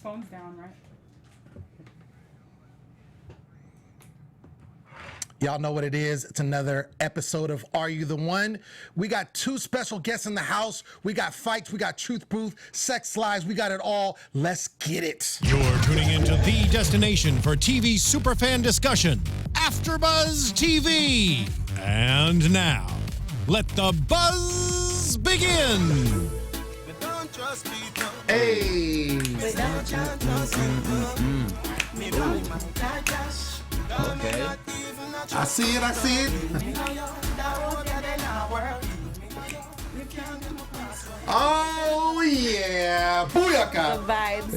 Phone's down, right? Y'all know what it is. It's another episode of Are You the One? We got two special guests in the house. We got fights. We got truth proof, sex lies. We got it all. Let's get it. You're tuning into the destination for TV superfan discussion, AfterBuzz TV. And now, let the buzz begin. Hey. Okay. I see it. Oh, yeah. Booyaka. Vibes.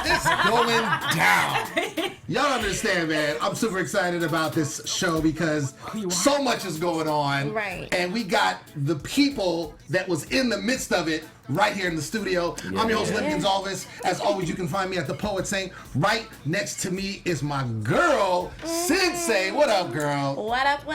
It's going down. Y'all understand, man. I'm super excited about this show because so much is going on. Right. And we got the people that was in the midst of it right here in the studio. I'm your host, Gonsalves. As always, you can find me at the Poet Saint. Right next to me is my girl, Sensei. What up, girl? What up?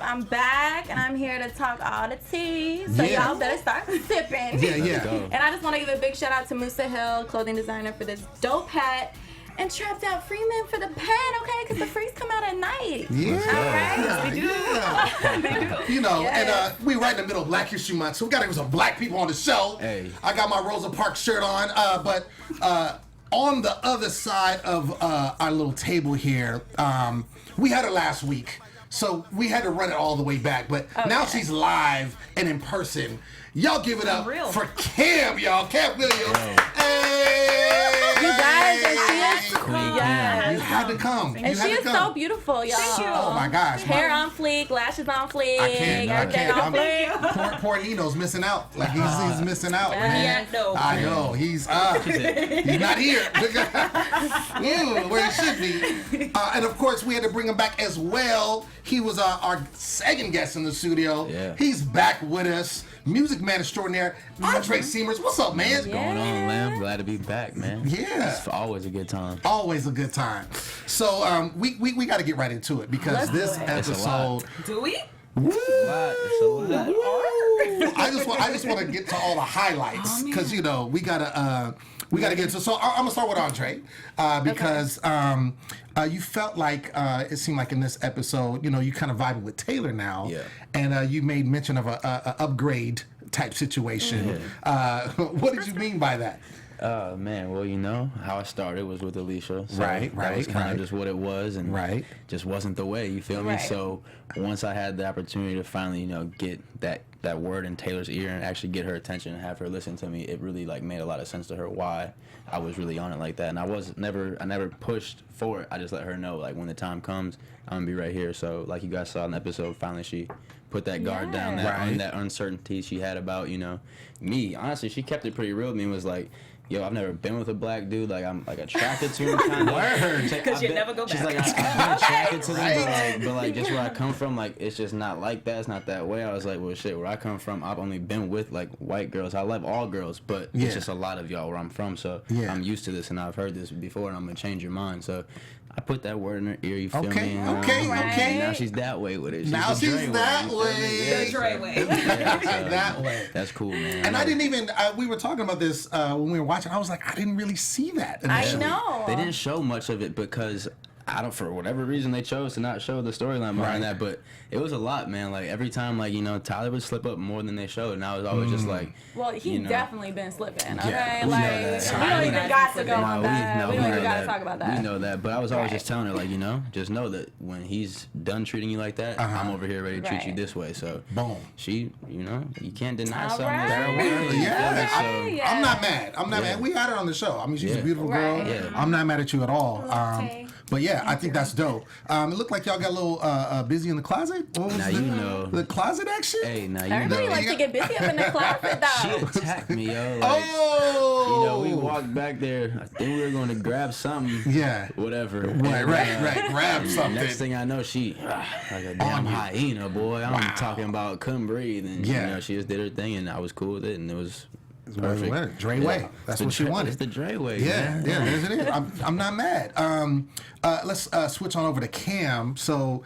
I'm back, and I'm here to talk all the tea. So y'all better start sipping. Yeah. And I just want to give a big shout out to Musa Hill, clothing designer, for this dope hat. And Trapped Out Freeman for the pen, okay? Because the freaks come out at night. Yeah. All right? They do. You know, Yes. and we right in the middle of Black History Month, so we got to have some black people on the show. Hey. I got my Rosa Parks shirt on, but on the other side of our little table here, we had her last week, so we had to run it all the way back, but now she's live and in person. Y'all give it up Unreal. for Cam, y'all. Cam Williams. Hey! You guys, and she is You had to come. And she is so beautiful, y'all. Thank you. Oh my gosh. Hair on fleek, lashes on fleek, I can't. everything on fleek. Poor Nino's missing out. Like he's missing out, man. no. I know. He's not here. Where he should be. And of course, we had to bring him back as well. He was our second guest in the studio. Yeah. He's back with us. Music man extraordinaire, Andre Seamers. What's up, man? What's going on, Lamb? Glad to be back, man. Yeah. It's always a good time. Always a good time. So we got to get right into it because Let's this do it. It's a lot. episode. Do we? It's a lot. I just want to get to all the highlights because we gotta get into. So I'm gonna start with Andre because you felt like it seemed like in this episode, you kind of vibing with Taylor now, and you made mention of a upgrade type situation. What did you mean by that? Man, well, how I started was with Alicia. So Right, that was kind right. of just what it was, and just wasn't the way, you feel me? Right. So once I had the opportunity to finally, get that word in Taylor's ear and actually get her attention and have her listen to me, it really made a lot of sense to her why I was really on it like that. And I never pushed for it. I just let her know, when the time comes, I'm gonna be right here. So like you guys saw in the episode, finally she put that guard down, that uncertainty she had about, me. Honestly, she kept it pretty real with me and was like, yo, I've never been with a black dude. I'm attracted to him, kind of. Because you never go back. She's like, I've been attracted to them, but just where I come from, it's just not like that. It's not that way. I was like, well, shit, where I come from, I've only been with white girls. I love all girls, but it's just a lot of y'all where I'm from. So I'm used to this, and I've heard this before, and I'm gonna change your mind. So I put that word in her ear. You feel me? Okay. Now she's that way with it. She's Now the she's Dre that way. The Dre way. That way. That's cool, man. And I didn't even. We were talking about this when we were watching. I was like, I didn't really see that initially. I know. They didn't show much of it because for whatever reason they chose to not show the storyline behind that, but it was a lot, man. Every time, Tyler would slip up more than they showed, and I was always just like, Well, he definitely been slipping, okay? Yeah, we know we that. don't even got to go on that. We don't know even got to that. talk about that. We know that, but I was always Right. just telling her, just know that when he's done treating you like that, I'm over here ready to treat you Right. this way. So Boom. she, you can't deny All something. right. That's her word. Yeah. So, I'm not mad. We had her on the show. I mean, she's a beautiful girl. Right. Yeah. I'm not mad at you at all. Tay. But yeah, I think that's dope. It looked like y'all got a little busy in the closet. What was Now the closet action? Hey, now you Everybody know. likes to get busy up in the closet, She though. attacked me, yo. Oh. We walked back there. I think we were going to grab something. Yeah. Whatever. Right. Grab something. Next thing I know, she like a damn hyena, boy. I'm talking about couldn't breathe, and Yeah. she just did her thing, and I was cool with it, and it was Perfect. Dre way. That's what she wanted. It's the Dre way. Yeah, man. yeah, there's it is. I'm not mad. Let's switch on over to Cam. So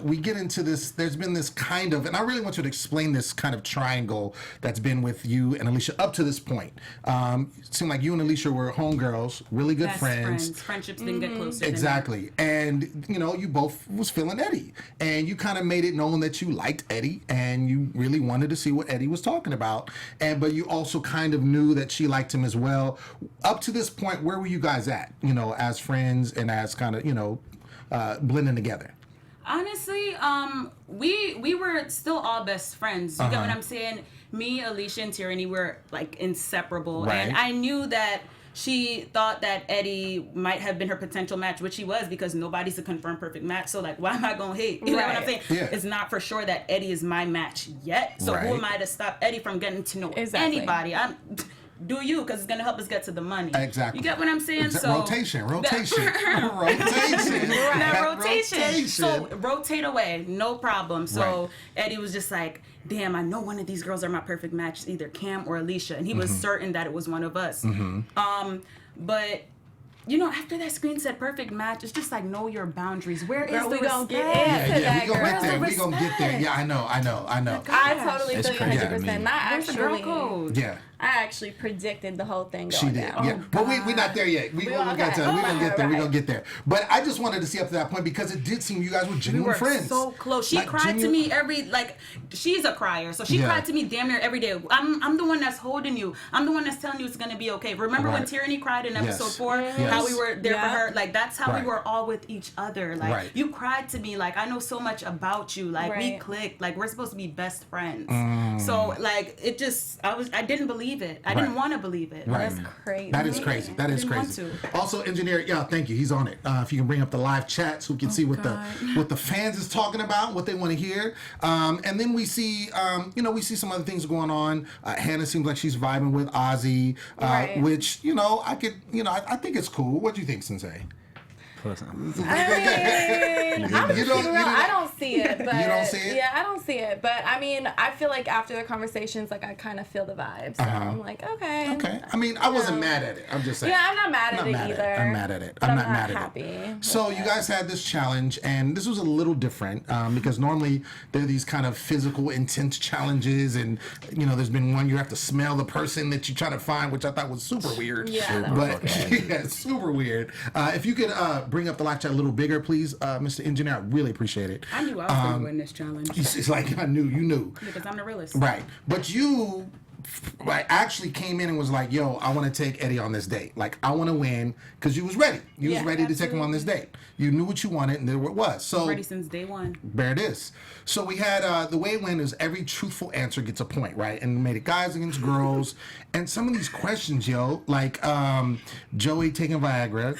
we get into this. There's been this kind of, and I really want you to explain this kind of triangle that's been with you and Alicia up to this point. It seemed like you and Alicia were homegirls, really good Best friends. Friendships didn't get closer. Exactly. And, you know, you both was feeling Eddie. And you kind of made it known that you liked Eddie and you really wanted to see what Eddie was talking about. But you also kind of knew that she liked him as well. Up to this point, where were you guys at, you know, as friends and as kind of, you know, blending together? Honestly, we were still all best friends. You get what I'm saying? Me, Alicia, and Tyranny were like inseparable. Right. And I knew that she thought that Eddie might have been her potential match, which he was, because nobody's a confirmed perfect match. So like, why am I gonna hate? You know what I'm saying? Yeah. It's not for sure that Eddie is my match yet. So who am I to stop Eddie from getting to know anybody? Do you, because it's gonna help us get to the money. Exactly. You get what I'm saying? So rotation. rotation. So rotate away, no problem. So Eddie was just like, damn, I know one of these girls are my perfect match, either Cam or Alicia, and he was certain that it was one of us. But you know, after that screen said perfect match, it's just like, know your boundaries. Where is the respect? Yeah, we gonna get there. Yeah, I know. I totally feel you 100%. Where's the girl code? Yeah. I actually predicted the whole thing going She did, down. yeah. But we're not there yet. We're gonna get there. We're gonna get there. But I just wanted to see up to that point because it did seem you guys were genuine friends. So close. She cried to me she's a crier, so she cried to me damn near every day. I'm the one that's holding you. I'm the one that's telling you it's gonna be okay. Remember when Tyranny cried in episode 4? How we were there for her? Like that's how we were all with each other. Like you cried to me. Like I know so much about you. Like we clicked. Like we're supposed to be best friends. So like it just I didn't believe it. I didn't want to believe it. That's crazy. That is crazy. That is crazy. Also, engineer, thank you. He's on it. If you can bring up the live chat so we can see what the fans is talking about, what they want to hear. And then we see, we see some other things going on. Hannah seems like she's vibing with Ozzy, which, I think it's cool. What do you think, Sensei? I don't see it. But you don't see it? Yeah, I don't see it. But I mean, I feel like after the conversations, like I kind of feel the vibes. So I'm like, okay. Okay. I mean, I wasn't mad at it. I'm just saying. Yeah, I'm not mad at it either. I'm mad at it. I'm not mad happy at it. So you guys had this challenge, and this was a little different because normally there are these kind of physical, intense challenges, and there's been one you have to smell the person that you try to find, which I thought was super weird. Yeah, but super weird. If you could bring up the live chat a little bigger, please, Mr. Engineer. I really appreciate it. I knew I was going to win this challenge. It's like I knew. You knew. Because I'm the realist. Right. But you actually came in and was like, yo, I want to take Eddie on this date. Like, I want to win, because you was ready. You was ready to take him on this date. You knew what you wanted, and there it was. So ready since day one. There it is. So we had, the way it went is every truthful answer gets a point, right? And we made it guys against girls. And some of these questions, like Joey taking Viagra.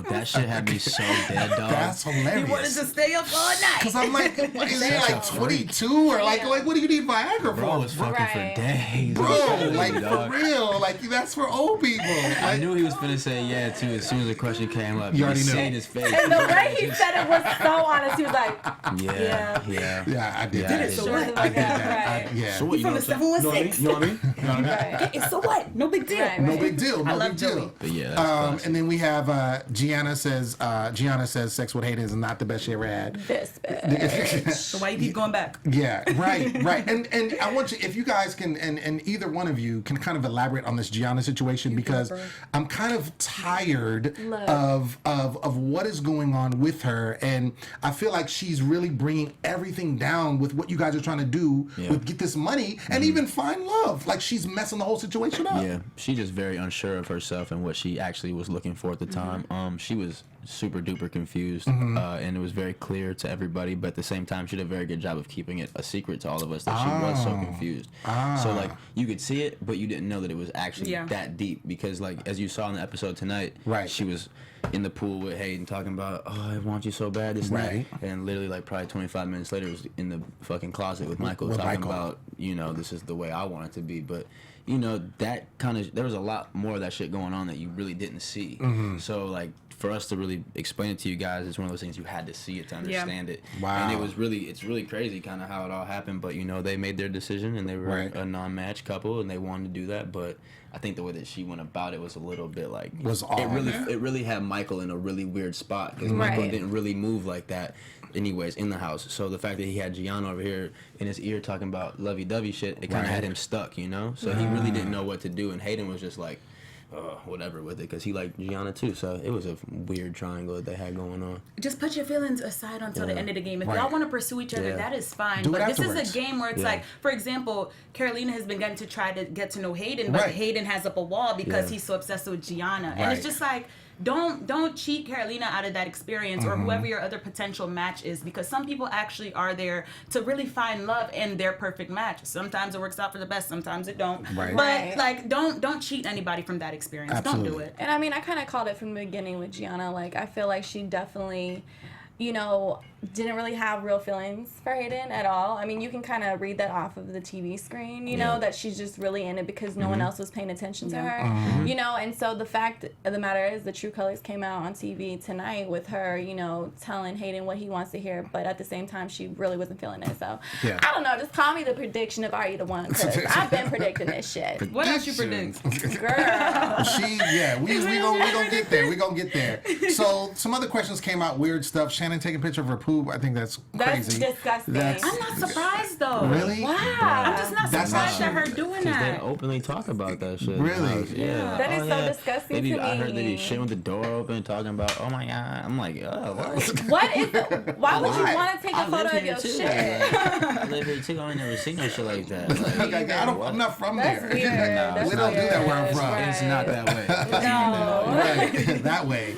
That shit had me so dead, dog. That's hilarious. He wanted to stay up all night. Because I'm like, is he like 22? Or like what do you need Viagra for? Bro, I was fucking for days. Bro, like for real. Like that's for old people. I knew he was finna say yeah, too, as soon as the question came up. You already knew. In his face. And the way he said it was so honest. He was like, Yeah, I did. Did it, so what? I did that. So what, From the 716. You know what I mean? So what? No big deal. No big deal. I love Joey. But yeah, that's and then we have Gianna says sex with Hayden is not the best she ever had. this bitch. So why you keep going back? Yeah, right. And I want you, if you guys can, and either one of you can kind of elaborate on this Gianna situation, because I'm kind of tired of what is going on with her, and I feel like she's really bringing everything down with what you guys are trying to do with get this money and even find love. Like she's messing the whole situation up. Yeah, she's just very unsure of herself and what she actually was looking for at the time. She was super duper confused, and it was very clear to everybody, but at the same time she did a very good job of keeping it a secret to all of us that she was so confused. So like you could see it, but you didn't know that it was actually that deep, because like as you saw in the episode tonight, she was in the pool with Hayden talking about, oh, I want you so bad, this night, and literally like probably 25 minutes later was in the fucking closet with Michael talking about you know, this is the way I want it to be. But you know, that kind of, there was a lot more of that shit going on that you really didn't see. So like, for us to really explain it to you guys, it's one of those things you had to see it to understand it. Wow. And it's really crazy kind of how it all happened. But you know, they made their decision and they were a non-match couple and they wanted to do that. But I think the way that she went about it was a little bit like, it really had Michael in a really weird spot because Michael didn't really move like that anyways in the house. So the fact that he had Gianna over here in his ear talking about lovey-dovey shit, it kind of had him stuck, you know? So he really didn't know what to do, and Hayden was just like, whatever with it, because he liked Gianna too. So it was a weird triangle that they had going on. Just put your feelings aside until the end of the game. If y'all want to pursue each other, that is fine. But this is a game where it's like, for example, Carolina has been getting to try to get to know Hayden, but Hayden has up a wall because he's so obsessed with Gianna. And it's just like, don't cheat Carolina out of that experience or whoever your other potential match is, because some people actually are there to really find love in their perfect match. Sometimes it works out for the best, sometimes it don't. But like, don't cheat anybody from that experience. Absolutely. Don't do it. And I mean, I kind of called it from the beginning with Gianna. Like, I feel like she definitely, you know, didn't really have real feelings for Hayden at all. I mean, you can kind of read that off of the TV screen, you know, that she's just really in it because no one else was paying attention to her, you know. And so the fact of the matter is the true colors came out on TV tonight with her, you know, telling Hayden what he wants to hear, but at the same time, she really wasn't feeling it. So, I don't know, just call me the prediction of Are You the One? Because I've been predicting this shit. What else you predict? Girl. We gonna get there. We gonna get there. So some other questions came out, weird stuff. Shannon taking a picture of her poop. I think that's crazy. That's disgusting. I'm not surprised though. Really? Wow. I'm just not surprised at her doing that. They openly talk about that shit. Really? Yeah. That is so disgusting to me. I heard they be shit with the door open, talking about, oh my god. I'm like, what? What is it? Why would you want to take a photo of your too. shit? I live here too. I ain't never seen no shit like that. Like, I'm not from That's there. weird. We don't do that where I'm from. Right. It's not that way. Right, that way.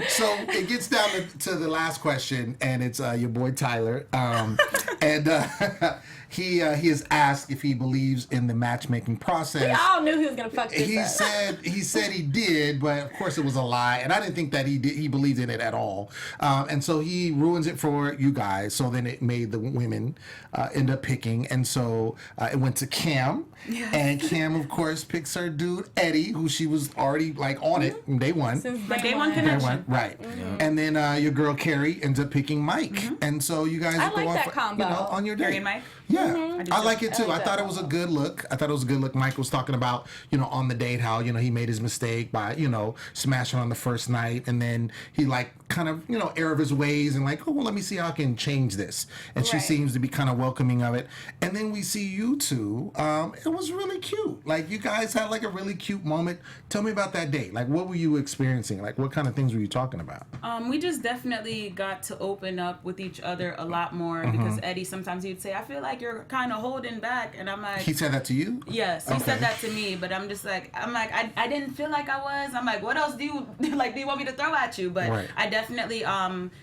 So it gets down to the last question, and it's your boy Tyler, and he is asked if he believes in the matchmaking process. We all knew he was gonna fuck this up. He said he did, but of course it was a lie, and I didn't think that he believed in it at all. And so he ruins it for you guys. So then it made the women end up picking, and so it went to Cam, and Cam of course picks her dude Eddie, who she was already like on it from day one. Since day one connection. Right. And then your girl Carrie ends up picking Mike, and so you guys I go like off, that combo. you know, on your Carrie date. and Mike? Yeah, I like it too. I like I thought that it was a good look. Mike was talking about, you know, on the date how, you know, he made his mistake by, you know, smashing on the first night, and then he like kind of, you know, air of his ways and like, oh well, let me see how I can change this. And she seems to be kind of welcoming of it. And then we see you two. It was really cute. Like you guys had like a really cute moment. Tell me about that date. Like what were you experiencing? Like what kind of things were you talking about? We just definitely got to open up with each other a lot more because Eddie sometimes he'd say, I feel like you're kind of holding back, and I'm like, He said that to you? Yes, he said that to me, but I'm like, I didn't feel like I was. I'm like, what else do you like? Do you want me to throw at you? But I definitely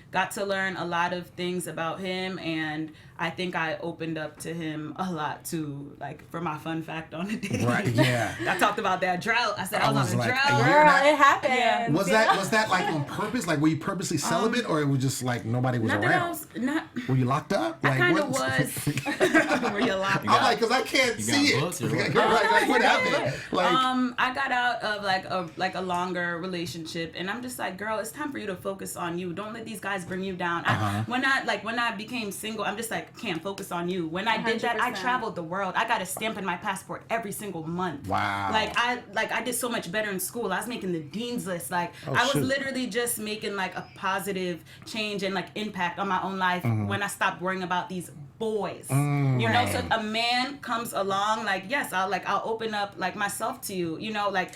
got to learn a lot of things about him, and I think I opened up to him a lot too, like for my fun fact on the day. Right, yeah. I talked about that drought. I said I was on a like, drought. Girl, it happened. Yeah. Was that like on purpose? Like were you purposely celibate, or it was just like nobody was Not that around? I was not. Were you locked up? Like, I kind what? of was. Were you locked I'm up? like, cause I can't see it. booked or what? Like, what happened? Like, I got out of like a longer relationship, and I'm just like, girl, it's time for you to focus on you. Don't let these guys bring you down. When I became single, I'm just like, can't focus on you. When I did that, I 100%. traveled the world. I got a stamp in my passport every single month. Wow. I did so much better in school. I was making the dean's list. Like I was shoot. literally just making like a positive change and like impact on my own life when I stopped worrying about these boys. You know, so if a man comes along, like yes, I'll open up like myself to you. You know, like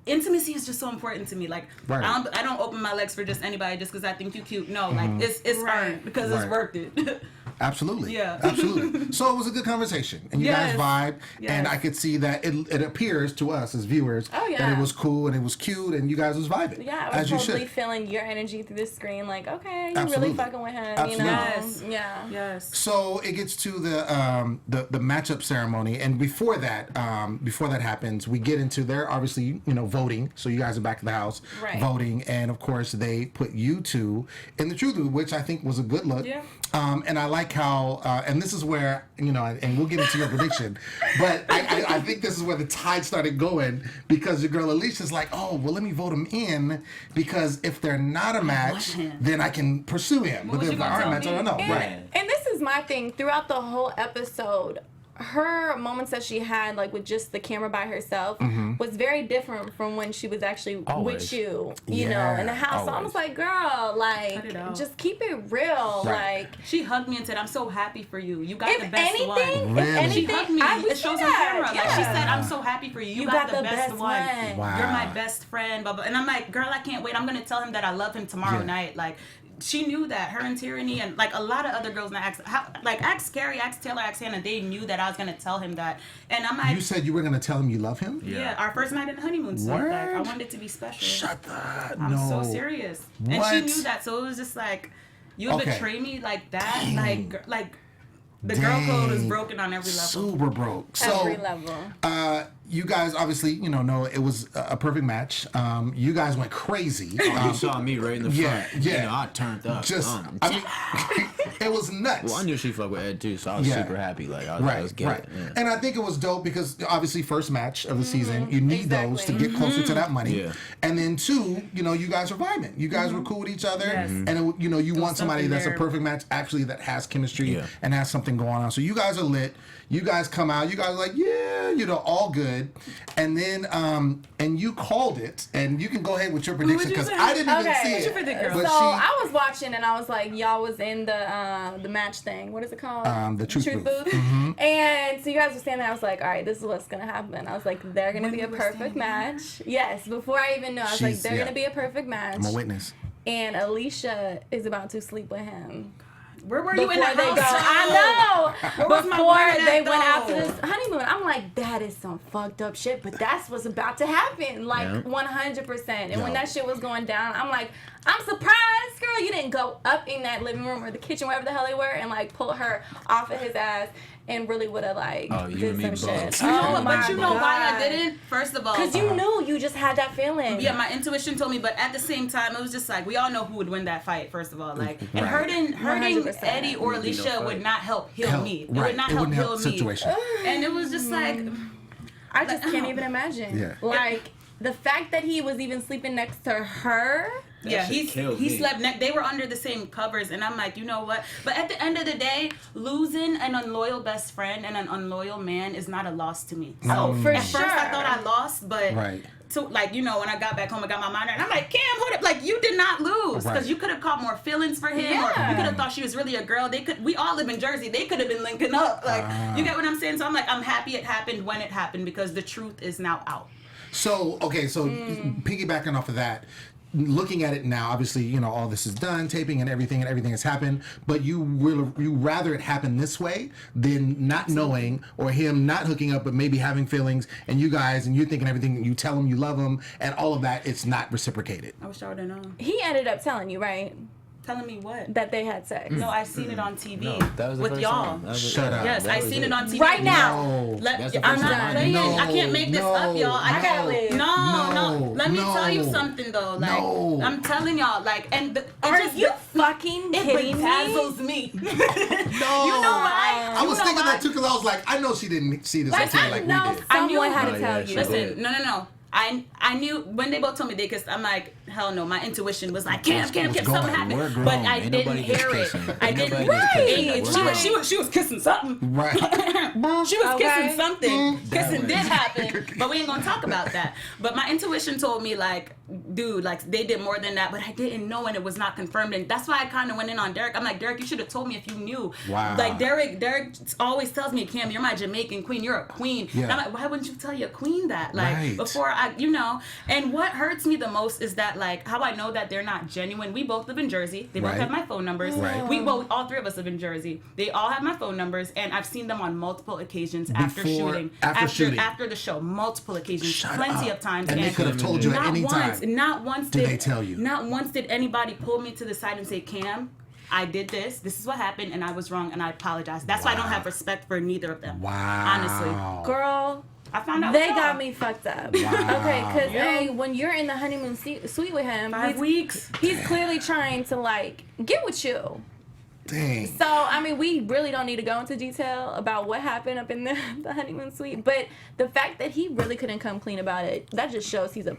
intimacy is just so important to me. Like I don't open my legs for just anybody just because I think you're cute. No, like it's earned because it's worth it. Absolutely. Yeah. Absolutely. So it was a good conversation, and you guys vibed, and I could see that it appears to us as viewers that it was cool and it was cute, and you guys was vibing. Yeah, I was totally feeling your energy through the screen. Like, okay, you're really fucking with him. Absolutely. You know? Yes. Yeah. Yes. So it gets to the matchup ceremony, and before that happens, we get into their obviously voting voting. So you guys are back in the house voting, and of course they put you two in the truth booth, which I think was a good look. Yeah. And I like how, and this is where, and we'll get into your prediction, but I think this is where the tide started going, because your girl Alicia's like, oh, well, let me vote him in, because if they're not a match, then I can pursue him. But if they are a match, I don't know. And this is my thing throughout the whole episode. Her moments that she had, like with just the camera by herself, was very different from when she was actually with you, you know, in the house. So I was like, girl, like, just keep it real. Like, she hugged me and said, "I'm so happy for you. You got the best one." Really? If anything, she hugged me. It shows on camera. Like, she said, "I'm so happy for you. You got the best one. Wow. You're my best friend." Blah, blah. And I'm like, girl, I can't wait. I'm gonna tell him that I love him tomorrow night. Like. She knew that, her and Tyranny and like a lot of other girls, ask Carrie, ask Taylor, ask Hannah, they knew that I was gonna tell him that. And I'm like, you said you were gonna tell him you love him? Yeah, our first night in the honeymoon suite. Like, I wanted it to be special. Shut the I'm so serious. What? And she knew that, so it was just like, you betray me like that? Dang. Like the girl code is broken on every level. Super broke. So, every level. You guys obviously, know it was a perfect match. You guys went crazy. You saw me right in the front. Yeah. I turned up. I mean, it was nuts. Well, I knew she fucked with Ed too, so I was super happy. Like, I was getting it. Yeah. And I think it was dope because obviously first match of the season, you need those to get closer to that money. Yeah. And then two, you guys were vibing. You guys were cool with each other. Yes. And you want somebody that's a perfect match, actually, that has chemistry and has something going on. So you guys are lit. You guys come out. You guys are like, all good. And then, and you called it. And you can go ahead with your prediction because I didn't even see it. So I was watching and I was like, y'all was in the match thing. What is it called? The truth booth. Mm-hmm. And so you guys were standing there. I was like, all right, this is what's gonna happen. I was like, they're gonna be a perfect match. Yes, before I even knew, I was like, they're gonna be a perfect match. I'm a witness. And Alicia is about to sleep with him. Where were you in the house? I know. Where was Before they went out to this honeymoon, I'm like, that is some fucked up shit, but that's what's about to happen, like 100%. And when that shit was going down, I'm like, I'm surprised, girl, you didn't go up in that living room or the kitchen, wherever the hell they were, and like pull her off of his ass. And really would have like did some shit. But you know why I didn't? First of all, because you knew, you just had that feeling. Yeah, my intuition told me, but at the same time, it was just like we all know who would win that fight. First of all, like and hurting 100%. Eddie or Alicia would not help heal me. It would not help heal me. Situation. And it was just like I just can't even imagine. Yeah. Like the fact that he was even sleeping next to her. Yeah, he slept they were under the same covers, and I'm like, you know what? But at the end of the day, losing an unloyal best friend and an unloyal man is not a loss to me. So for at sure. first I thought I lost, but to like, when I got back home, I got my mind, and I'm like, Cam, hold up, like you did not lose, because you could have caught more feelings for him, or you could have thought she was really a girl. We all live in Jersey. They could have been linking up, like you get what I'm saying? So I'm like, I'm happy it happened when it happened, because the truth is now out. So piggybacking off of that. Looking at it now, obviously, all this is done, taping and everything has happened, but you rather it happen this way than not knowing, or him not hooking up but maybe having feelings, and you thinking everything, you tell him you love him, and all of that, it's not reciprocated. I wish I would have known. He ended up telling you, right? Telling me what? That they had sex. No, I seen it on TV that was the with first y'all. time. Shut up. Yes, I seen it on TV right now. I'm not playing. I can't make this up, y'all. I gotta leave. No. Let me tell you something though. Like I'm telling y'all, like, are you fucking kidding me? It bedazzles me. No. You know why? I was thinking that too, because I was like, I know she didn't see this like we did. Someone had to tell you. Listen, no. I knew when they both told me they kissed. I'm like, hell no. My intuition was like, Cam, something happened, but I didn't hear it. I didn't. Right. She was kissing something. Right. She was kissing something. Kissing did happen, but we ain't gonna talk about that. But my intuition told me like, dude, like they did more than that, but I didn't know, and it was not confirmed, and that's why I kind of went in on Derek. I'm like, Derek, you should have told me if you knew. Wow. Like Derek always tells me, Cam, you're my Jamaican queen. You're a queen. Yeah. And I'm like, why wouldn't you tell your queen that? Like before and what hurts me the most is that like how I know that they're not genuine. We both live in Jersey. They both have my phone numbers. Right. We both, all three of us live in Jersey. They all have my phone numbers, and I've seen them on multiple occasions after the show, multiple occasions, plenty of times. And they could have told you at any time. Not once did they tell you. Not once did anybody pull me to the side and say, Cam, I did this. This is what happened, and I was wrong, and I apologize. That's why I don't have respect for neither of them. Wow. Honestly. Girl, I found out. They got me fucked up. Wow. Okay, because when you're in the honeymoon suite with him, 5 weeks. He's clearly trying to like get with you. Dang. So I mean, we really don't need to go into detail about what happened up in the honeymoon suite, but the fact that he really couldn't come clean about it, that just shows he's a.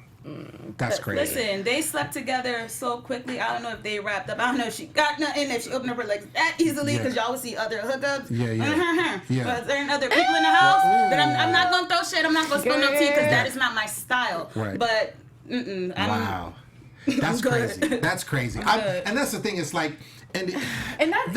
That's crazy. Listen, they slept together so quickly. I don't know if they wrapped up. I don't know if she got nothing, if she opened up her legs that easily, because y'all would see other hookups. Yeah. But there ain't other people in the house. Then I'm not gonna throw shit. I'm not gonna spill no tea, because that is not my style. Right. But wow. That's crazy. That's crazy. And that's the thing. It's like, and that's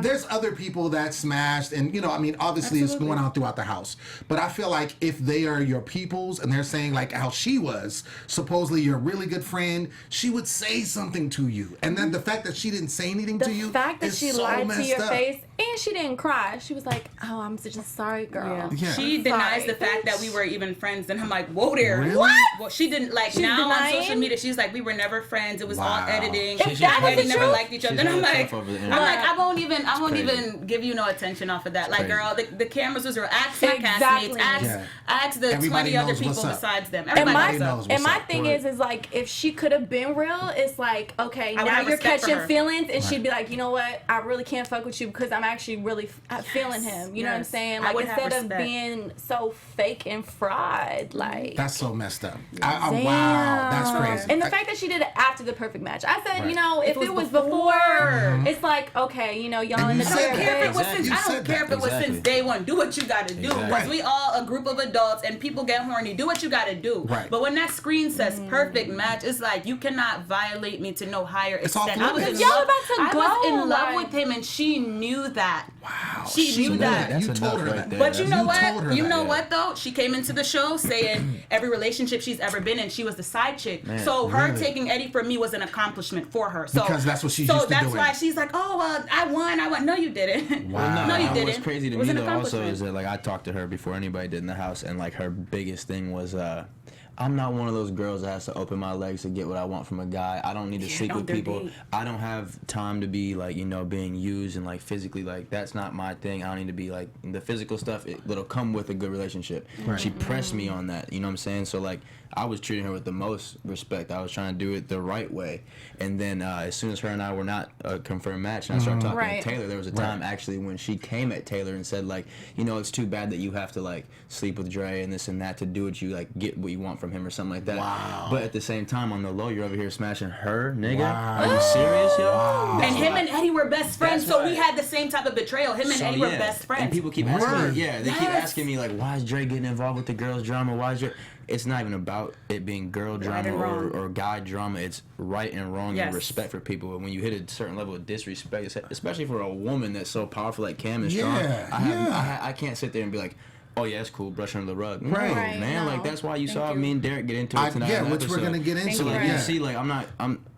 there's other people that smashed, and I mean, obviously it's going on throughout the house. But I feel like if they are your peoples and they're saying like how she was supposedly your really good friend, she would say something to you, and then the fact that she didn't say anything to you, the fact that she so lied to your up. face, and she didn't cry. She was like, "Oh, I'm just sorry, girl." Yeah. She denies the fact that we were even friends, and I'm like, "Whoa there, Really? what?" Well, she didn't like. She's now denying? on social media, she's like, "We were never friends. It was all editing. If that was We the never truth, liked each other." And I'm like, I won't even give you no attention off of that. Like, girl, the cameras was real. Ask my castmates. Ask the Everybody 20 other knows people what's up. besides them. And Everybody knows. my thing is like, if she could have been real, it's like, okay, I would now have you're respect for catching her. feelings, and she'd be like, you know what, I really can't fuck with you because I'm actually really feeling him. You know what I'm saying? I Like, would have instead of respect. being so fake and fraud, like. That's so messed up. Damn. Wow, that's crazy. And the fact that she did it after the perfect match, I said, Right. if it was before, it's like, okay, y'all in the you I said don't care if it was Exactly. since You I don't said care that. if it was Exactly. since day one. Do what you gotta do. Exactly. Because we all a group of adults and people get horny. Do what you gotta do. Right. But when that screen says perfect match, it's like you cannot violate me to no higher It's all extent. I was fluid. in Y'all love. about to I was go, in love like- with him, and she knew that. Wow. She knew that. That's You told her enough that. there. But you know You told her what? You that, know yeah. what though? She came into the show saying every relationship she's ever been in, she was the side chick. Man, so her really? taking Eddie from me was an accomplishment for her. So Because that's what she's so used to that's doing. why she's like, oh, I won. No, you didn't. Wow. No, you What's didn't. crazy to It was me an though also accomplishment. is that like I talked to her before anybody did in the house, and like her biggest thing was I'm not one of those girls that has to open my legs to get what I want from a guy. I don't need to sleep on with their people. date. I don't have time to be like, being used and like physically, like that's not my thing. I don't need to be like the physical stuff. It'll come with a good relationship. Right. She pressed me on that, you know what I'm saying? So like I was treating her with the most respect. I was trying to do it the right way. And then as soon as her and I were not a confirmed match, and I started talking Right. to Taylor, there was a time actually when she came at Taylor and said like, it's too bad that you have to like sleep with Dre and this and that to do what you like, get what you want from him or something like that. Wow. But at the same time, on the low, you're over here smashing her, nigga. Wow. Are you serious, yo? Wow. And him and Eddie were best friends, That's so we right. had the same type of betrayal. Him and So, Eddie were yeah. best friends. And people keep asking Word. me, they keep Yes. asking me like, why is Dre getting involved with the girls' drama? Why is Dre? It's not even about it being girl drama and wrong. or guy drama. It's right and wrong Yes. and respect for people. And when you hit a certain level of disrespect, especially for a woman that's so powerful like Cam and strong, I can't sit there and be like, oh yeah, it's cool, brush under the rug. No, Right. Right, man. no. Like that's why you Thank saw you. me and Derek get into it tonight. Yeah, in the which we're episode. gonna get into. So like, Yeah. you see, like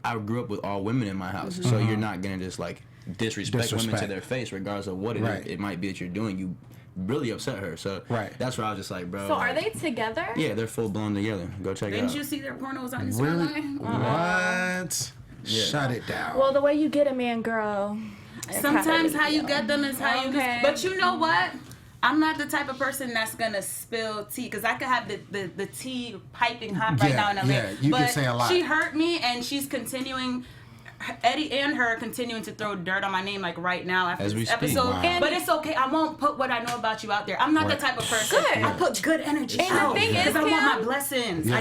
I grew up with all women in my house, so you're not gonna just like disrespect women to Disrespect. their face, regardless of what Right. it might be that you're doing. You really upset her, so Right. that's where I was just like, bro. So like, are they together? Yeah, they're full blown together. Go check it Didn't out. you see their pornos on Instagram? Really? Live? What? Shut it down. Well, the way you get a man, girl. is Sometimes how how you get them is how you Okay. But you know what? I'm not the type of person that's gonna spill tea, because I could have the tea piping hot right Yeah, now in LA. yeah, you but can say a lot. She hurt me, and she's continuing. Eddie and her continuing to throw dirt on my name like right now after As we this speak. episode. Wow. But it's okay. I won't put what I know about you out there. I'm not Right. the type of person. Good. I put good energy And the out thing is, because I want my Kim- blessings. Yeah.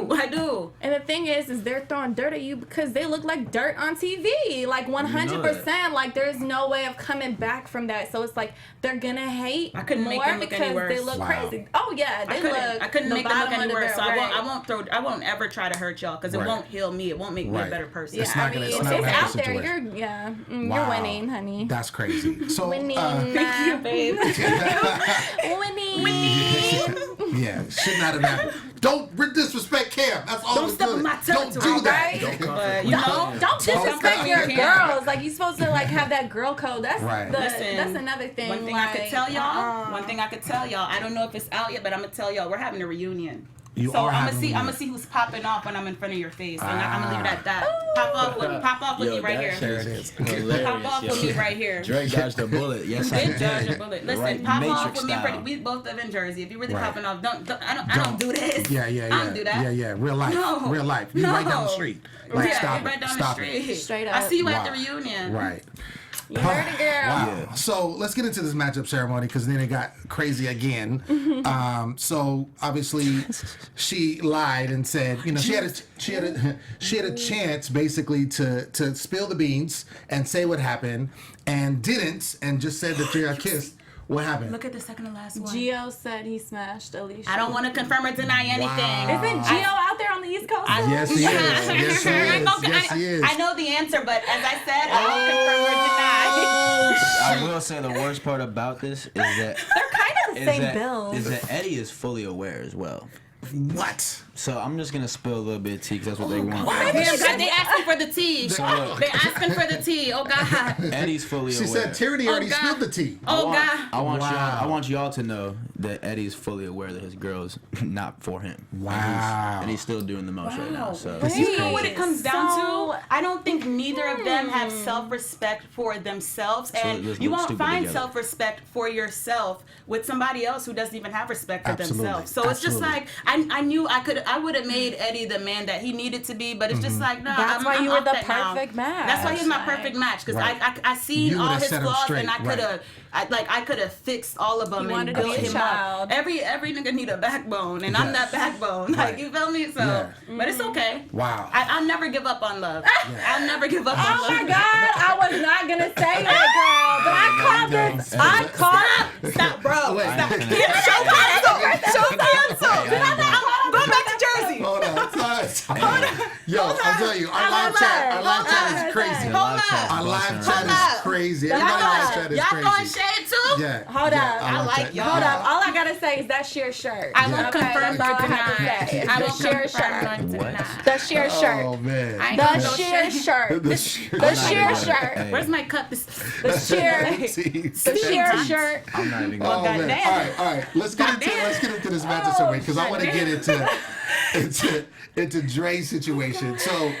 I do. And the thing is they're throwing dirt at you because they look like dirt on TV. Like 100%. Like there's no way of coming back from that. So it's like they're gonna hate I couldn't more make them look because any worse. they look Wow. crazy. Oh yeah, they I couldn't the make them look bottom any of worse. their So right. I won't ever try to hurt y'all, because it Right. won't heal me. It won't make me Right. a better person. Yeah, It's not I gonna- mean, it's it's, not gonna help out the there. situation. You're Wow. winning, honey. That's crazy. So, Winning. Thank you, babe. Winning. yeah, should not have happened. Don't disrespect Cam. That's all. Don't I'm step doing. on my Don't territory, do that. right? But you know, Don't disrespect come your here, Cam. girls. Like, you're supposed to like have that girl code. That's Right. Listen, that's another thing. One thing I could tell y'all. One thing I could tell y'all. I don't know if it's out yet, but I'm gonna tell y'all we're having a reunion. So I'm gonna see who's popping off when I'm in front of your face, and I'm gonna leave it at that. Pop off with me right here. There it is. Pop off with me right here. Drake dodged a bullet. Yes, I did dodge a bullet. Listen, Right, pop Matrix off with me. style. We both live in Jersey. If you're really Right. popping off, I don't do this. Yeah. I don't do that. Yeah. Real life. No. Real life. You right down the street. Like, Yeah, stop right it. down Stop the it. street. Straight up. I see you at Wow. the reunion. Right. You heard it, girl. Wow. Yeah. So let's get into this matchup ceremony because then it got crazy again. So obviously she lied and said, you know, she had a chance basically to spill the beans and say what happened and didn't and just said that they got kissed. What happened? Look at the second to last one. Gio said he smashed Alicia. I don't want to confirm or deny anything. Wow. Isn't Gio out there on the East Coast? Yes, he is. Yes, he is. Yes, he is. I know the answer, but as I said, I won't confirm or deny. I will say the worst part about this is that They're kind of the same bills. is that Eddie is fully aware as well. What? So I'm just gonna spill a little bit of tea because that's what they want. Damn, God, they asking for the tea. look. They asking for the tea. Oh God. Eddie's fully She aware. said Tyranny already God. spilled the tea. Oh God. I want y'all to know that Eddie's fully aware that his girl's not for him. Wow. And he's still doing the most right now. So You know what it comes down So- to? I don't think neither of them have self-respect for themselves, and just you look won't stupid find together. self-respect for yourself with somebody else who doesn't even have respect for Absolutely. themselves. So it's just Absolutely. like I knew I would have made Eddie the man that he needed to be, but it's just like no. That's why I'm you were off the that now. perfect match. That's why he's my Like- perfect match because Right. I seen You all would've his set him flaws straight, and I could have. I could have fixed all of them You and wanted to built be a him child. up. Every nigga need a backbone, and I'm that backbone. Like you feel me? So, Yeah. but it's okay. Wow. I'll never give up on love. I'll never give up on Oh love. my God, I was not gonna say that, girl, but I called this. I called. Stop, bro. Wait. Stop. Show cancel. Show cancel. I'm going back to Jersey. Hold on. Yo, I'm telling you, our live chat is crazy. Hold up. Our live chat Hold is up. crazy. Everybody live chat is Y'all throwing crazy. shade too? Yeah. Hold yeah, up. our I live like chat- y'all. Hold up. All I gotta say is that sheer shirt. I won't Okay, confirm that's all I or have to deny. say. I The won't sheer confirm shirt. or deny. The sheer shirt. Oh man. I ain't The got no sheer shade. shirt. The sheer- The sheer shirt. Hey, Where's my cup? The sheer. Jeez. The sheer shirt. I'm not even Oh gonna. man. goddamn. All right. Let's get into this matchup survey because I want to get into Dre's situation. So,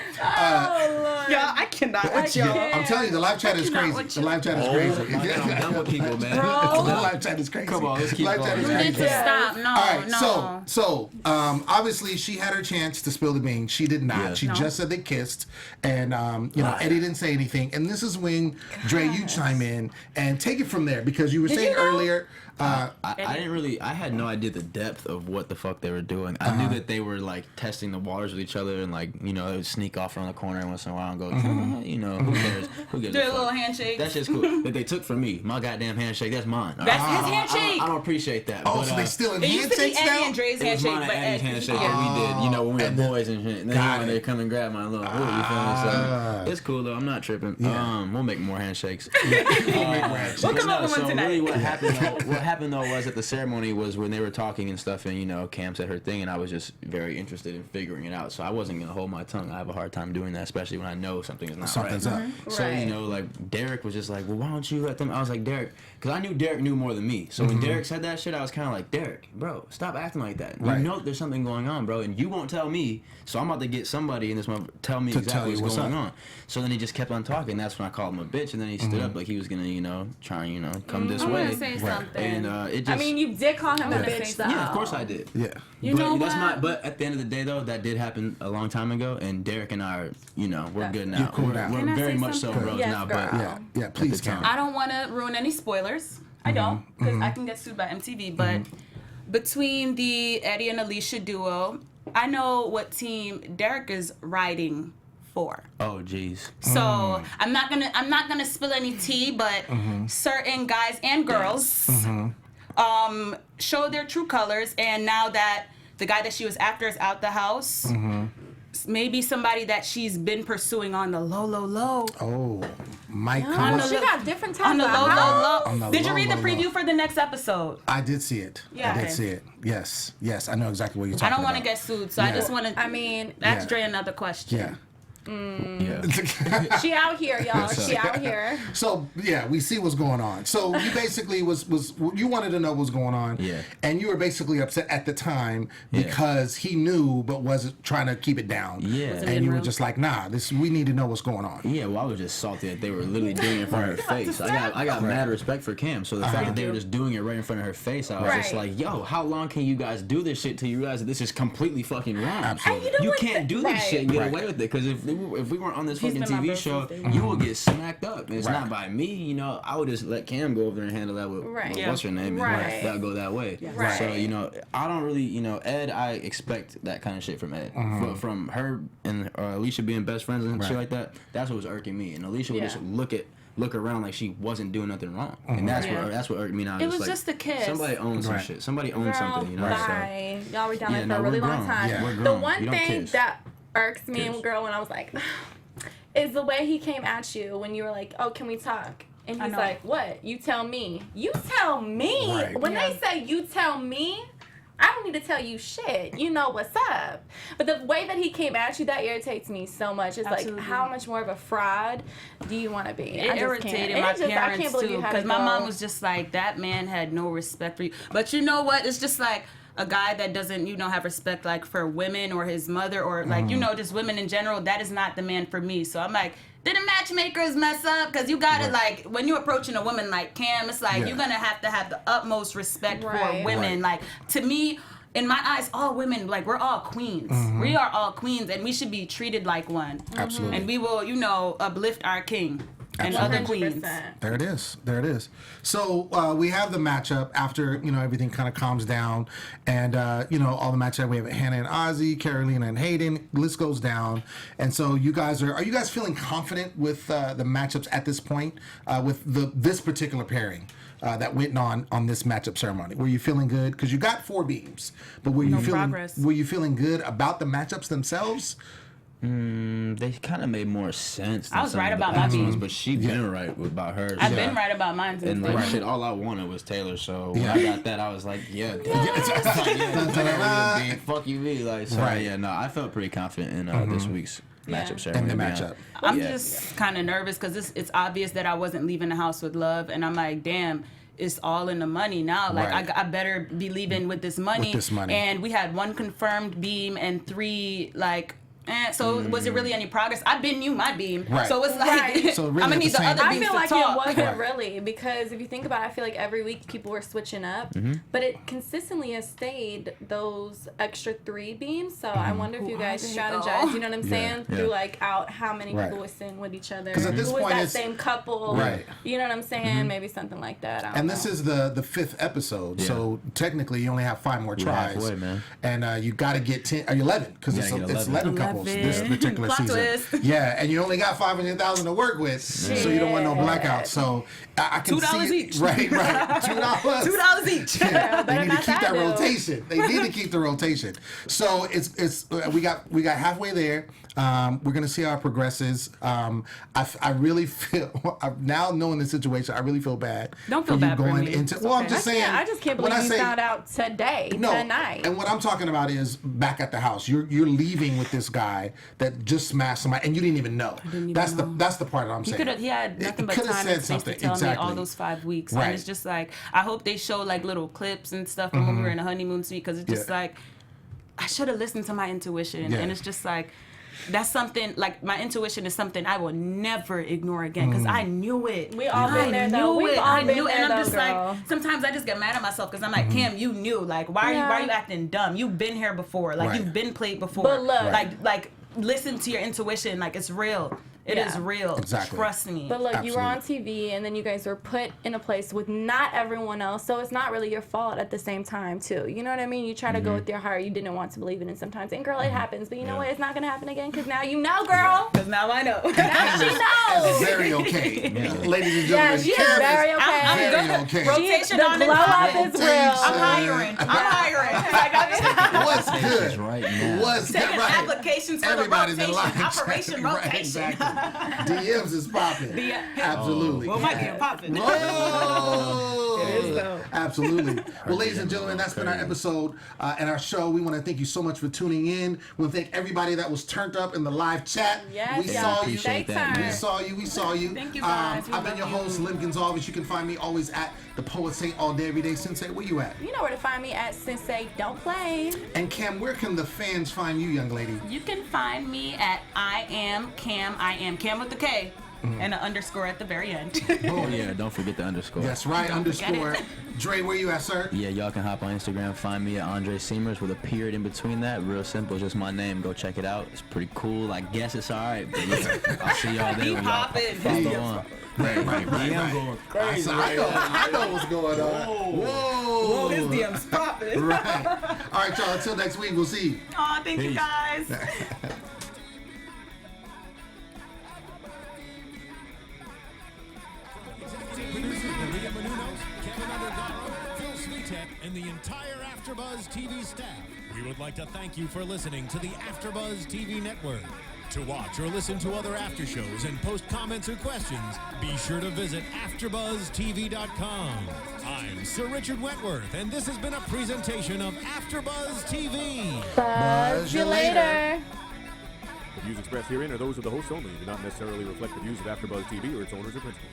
Y'all, I cannot with y'all. I'm telling you, the live chat is crazy. The live chat is crazy. I'm done with people, man. The live chat is crazy. Come on, let's keep Live chat going. is You need crazy. to stop. No, All right, no. so obviously she had her chance to spill the beans. She did not. Yeah. She No. just said they kissed, and Eddie didn't say anything. And this is when Dre, you chime in and take it from there because you were saying you know? earlier. I didn't really. I had no idea the depth of what the fuck they were doing. I knew that they were like testing the waters with each other and like they would sneak off around the corner once in a while and go, who cares? Who gives Do a a little fuck? handshake. That shit's cool. That they took from me, my goddamn handshake. That's mine. That's his handshake. I don't appreciate that. Oh, but, so they still in It used to be handshakes Eddie now? and Dre's It was handshake, mine and but Eddie's Eddie. handshake Yeah. that we did, when we were And then- boys and shit. And Got then it. they come and grab my little hood, you feel me? So it's cool though. I'm not tripping. We'll make more handshakes. We'll come up with one so tonight. really what happened though was at the ceremony was when they were talking and stuff, and Cam said her thing, and I was just very interested in figuring it out. So I wasn't gonna hold my tongue. I have a hard time doing that, especially when I know something is not Something's right. up. So Right. like Derek was just like, well, why don't you let them? I was like, Derek, because I knew Derek knew more than me. So when Derek said that shit, I was kind of like, Derek, bro, stop acting like that. Right. You know there's something going on, bro, and you won't tell me. So I'm about to get somebody in this month tell me To exactly tell you what's what's going up. on. So then he just kept on talking. That's when I called him a bitch, and then he stood up like he was gonna, try and come this I way. want to say something. And it just. I mean, you did call him a Yeah. bitch, though. yeah, of course I did. Yeah. You know that's what? But at the end of the day, though, that did happen a long time ago, and Derek and I are, we're good now. You're cool now. We're Can I very say much so something? bros Yes, now, girl. but Yeah. Please, the time. Cam. I don't want to ruin any spoilers. I don't, because I can get sued by MTV. But between the Eddie and Alicia duo, I know what team Derek is riding for. oh jeez. So I'm not gonna spill any tea, but certain guys and girls show their true colors, and now that the guy that she was after is out the house, maybe somebody that she's been pursuing on the low. Oh, Mike. On the She got different types On the of low, house. On the Did you low, read the low, preview low. for the next episode? I did see it. Yeah. I did Okay. see it. Yes. I know exactly what you're I talking about. don't want to get sued, so I Yeah. just want to I mean, ask Yeah. Dre another question. Yeah. Yeah. She out here, y'all. She out here. So yeah, we see what's going on. So you basically was you wanted to know what was going on. Yeah. And you were basically upset at the time because he knew but wasn't trying to keep it down. Yeah. And you were just like, nah, we need to know what's going on. Yeah, well, I was just salty that they were literally doing it in front of her face. I got mad respect for Kim. So the fact that they were just doing it right in front of her face, I was just like, yo, how long can you guys do this shit till you realize that this is completely fucking wrong? Absolutely. You can't do this shit and get away with it, because if we weren't on this fucking TV show, you will get smacked up. And it's not by me, you know. I would just let Cam go over there and handle that with what's her name, and that'll go that way. Right. So, you know, I don't really, you know, Ed, I expect that kind of shit from Ed. From her and Alicia being best friends and shit like that, that's what was irking me. And Alicia would just look around like she wasn't doing nothing wrong, and that's what irked me now. It was like, just a kiss. Somebody owns some shit. Somebody owns something, you know. Bye. So, y'all were down there for a really long time. We're grown. The one You don't thing kiss. that irks me and girl when I was like, is the way he came at you when you were like, oh, can we talk? And he's like, what? You tell me. You tell me. Right. When they say you tell me, I don't need to tell you shit. You know what's up. But the way that he came at you, that irritates me so much. It's like, how much more of a fraud do you want to be? It irritated my parents too, because my mom was just like, that man had no respect for you. But you know what? It's just like a guy that doesn't, you know, have respect like for women or his mother or like, you know, just women in general. That is not the man for me. So I'm like, did the matchmakers mess up? Because you got to like, when you're approaching a woman like Cam, it's like you're going to have the utmost respect for women. Like, to me, in my eyes, all women, like, we're all queens. We are all queens, and we should be treated like one. Absolutely. And we will, you know, uplift our king. And other queens. There it is. There it is. So we have the matchup after, you know, everything kind of calms down, and you know, all the matchup. We have Hannah and Ozzy, Carolina and Hayden. List goes down. And so you guys are you guys feeling confident with the matchups at this point with this particular pairing? That went on this matchup ceremony. Were you feeling good? Because you got 4 beams, but were you feeling good about the matchups themselves? They kind of made more sense. I was right about my beams, but she been right about hers. I've been right about mine too. And like shit, all I wanted was Taylor. So when I got that, I was like, fuck you, me. Like, so I felt pretty confident in this week's matchup ceremony. In the matchup. I'm just kind of nervous because it's obvious that I wasn't leaving the house with love, and I'm like, damn. It's all in the money now. Like, I better be leaving with this money. And we had 1 confirmed beam and 3 like. So was it really any progress? I've been my beam. So it's like, so really I'm going to need the other beams I feel like talk. it wasn't really, because if you think about it, I feel like every week people were switching up, but it consistently has stayed those extra 3 beams. So I wonder if you guys strategize, you know what I'm saying? Through like out how many people would sing with each other. Because at this point, that same couple. You know what I'm saying? Maybe something like that. I don't know. This is the 5th episode, so technically you only have 5 more tries. Halfway, man. And you got to get 10 or 11, because it's 11 couples this particular Plot season. twist. Yeah, and you only got $500,000 to work with, so you don't want no blackouts. So I can see $2 it. each. Right. $2. $2 each. Yeah, they need to keep that rotation. They need to keep the rotation. So it's we got halfway there. We're gonna see how it progresses. I really feel now knowing the situation, I really feel bad. Don't feel bad going for me. into. Well, I'm just saying. I just can't believe you found out tonight. And what I'm talking about is back at the house. You're leaving with this guy that just smashed somebody, and you didn't even know. That's the part that I'm saying. He had nothing but time and space to tell me all those 5 weeks. And it's just like, I hope they show like little clips and stuff from when we were in the honeymoon suite, because it's just like, I should have listened to my intuition. And it's just like, that's something, like, my intuition is something I will never ignore again, because I knew it. We all been there, though. I knew it. And I'm just like, sometimes I just get mad at myself, because I'm like, Cam, you knew. Like, why are you acting dumb? You've been here before. Like, you've been played before. But look. Like, listen to your intuition. Like, it's real. It is real. Exactly. Trust me. But look, you were on TV, and then you guys were put in a place with not everyone else, so it's not really your fault at the same time, too. You know what I mean? You try to go with your heart. You didn't want to believe in it sometimes. And, girl, it happens. But you know what? It's not going to happen again, because now you know, girl. Because now I know. Now she knows. It's very okay. Ladies and gentlemen. Yeah, she is very okay. I'm Very okay. Rotation The on glow up is real. I'm hiring. What's good? Right now. What's good? Taking applications for Everybody's the in rotation. line. Operation rotation. Exactly. DMs is popping. Absolutely. Well, might be a popping. Whoa! It is though. Absolutely. Well, ladies and gentlemen, that's been our episode and our show. We want to thank you so much for tuning in. We want to thank everybody that was turned up in the live chat. Yes, we saw you. We saw you. Thank you, guys. I've been your host, Lim Gonsalves. You can find me always at the Poet Saint all day, every day. Sensei, where you at? You know where to find me at Sensei Don't Play. And Cam, where can the fans find you, young lady? You can find me at I am Cam with the K. And an underscore at the very end. Oh yeah, don't forget the underscore. That's right, underscore. Dre, where you at, sir? Yeah, y'all can hop on Instagram, find me at Andre Seamers with a period in between that. Real simple, just my name. Go check it out. It's pretty cool. I guess it's alright, but yeah, I'll see y'all there. Keep popping. Follow on. Right. I'm going crazy. I know what's going on. Whoa. His DM's popping. Right. All right, y'all. Until next week, we'll see you. Aw, thank you guys. And the entire AfterBuzz TV staff, we would like to thank you for listening to the AfterBuzz TV network. To watch or listen to other after shows and post comments or questions, be sure to visit AfterBuzzTV.com. I'm Sir Richard Wentworth, and this has been a presentation of AfterBuzz TV. Buzz you later. The views expressed herein are those of the hosts only and do not necessarily reflect the views of AfterBuzz TV or its owners or principals.